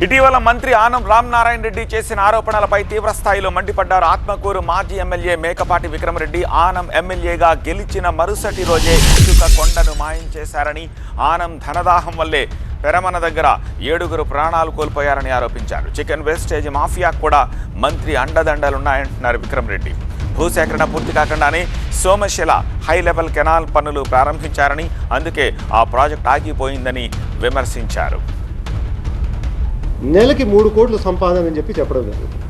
ఇటీవల మంత్రి ఆనం రామనారాయణ రెడ్డి చేసిన ఆరోపణలపై తీవ్రస్థాయిలో మండిపడ్డారు. ఆత్మకూరు మాజీ ఎమ్మెల్యే మేకపాటి విక్రమరెడ్డి ఆనం ఎమ్మెల్యేగా గెలిచిన మరుసటి రోజే ఇసుక కొండను మాయం చేశారని, ఆనం ధనదాహం వల్లే పెరమన దగ్గర 7 ప్రాణాలు కోల్పోయారని ఆరోపించారు. చికెన్ వేస్టేజ్ మాఫియా కూడా మంత్రి అండదండలున్నాయంటున్నారు విక్రమరెడ్డి. భూసేకరణ పూర్తి కాకుండానే సోమశిల హై లెవెల్ కెనాల్ పనులు ప్రారంభించారని, అందుకే ఆ ప్రాజెక్ట్ ఆగిపోయిందని విమర్శించారు. నెలకి 3 కోట్ల సంపాదన అని చెప్పడం జరుగుతుంది.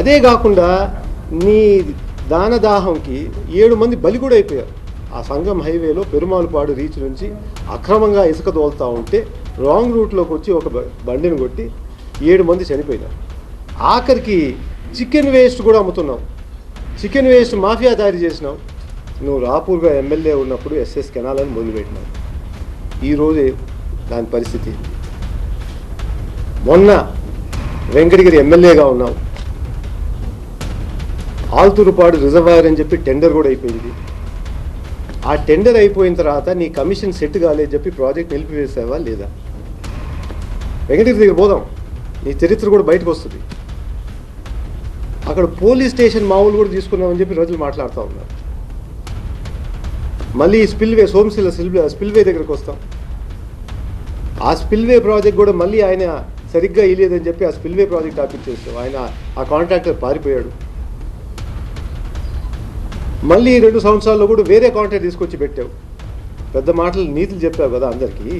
అదే కాకుండా నీ దానదాహంకి 7 మంది బలి కూడా అయిపోయారు. ఆ సంగం హైవేలో పెరుమాలపాడు రీచ్ నుంచి అక్రమంగా ఇసుక తోలుతూ ఉంటే రాంగ్ రూట్లోకి వచ్చి ఒక బండిని కొట్టి 7 మంది చనిపోయినారు. ఆఖరికి చికెన్ వేస్ట్ కూడా అమ్ముతున్నావు. చికెన్ వేస్ట్ మాఫియా తయారు చేసినావు. నువ్వు రాపూర్గా ఎమ్మెల్యే ఉన్నప్పుడు ఎస్ఎస్ కెనాల్ అని మొదలుపెట్టినావు. ఈరోజే దాని పరిస్థితి. మొన్న వెంకటగిరి ఎమ్మెల్యేగా ఉన్నావు. ఆల్తూరుపాడు రిజర్వాయర్ అని చెప్పి టెండర్ కూడా అయిపోయింది. ఆ టెండర్ అయిపోయిన తర్వాత నీ కమిషన్ సెట్ కాలేదని చెప్పి ప్రాజెక్ట్ నిలిపివేసావా లేదా? వెంకటగిరి దగ్గర పోదాం, నీ చరిత్ర కూడా బయటకు వస్తుంది. అక్కడ పోలీస్ స్టేషన్ మామూలు కూడా తీసుకున్నామని చెప్పి రోజులు మాట్లాడుతూ ఉన్నారు. మళ్ళీ స్పిల్వే సోమశిల స్పిల్వే దగ్గరకు వస్తాం. ఆ స్పిల్వే ప్రాజెక్ట్ కూడా మళ్ళీ ఆయన సరిగ్గా ఇయ్యలేదని చెప్పి ఆ స్పిల్వే ప్రాజెక్ట్ ఆపించేస్తాం. ఆయన ఆ కాంట్రాక్టర్ పారిపోయాడు. మళ్ళీ 2 సంవత్సరాల్లో కూడా వేరే కాంట్రాక్ట్ తీసుకొచ్చి పెట్టావు. పెద్ద మాటలు నీతులు చెప్పావు కదా అందరికీ.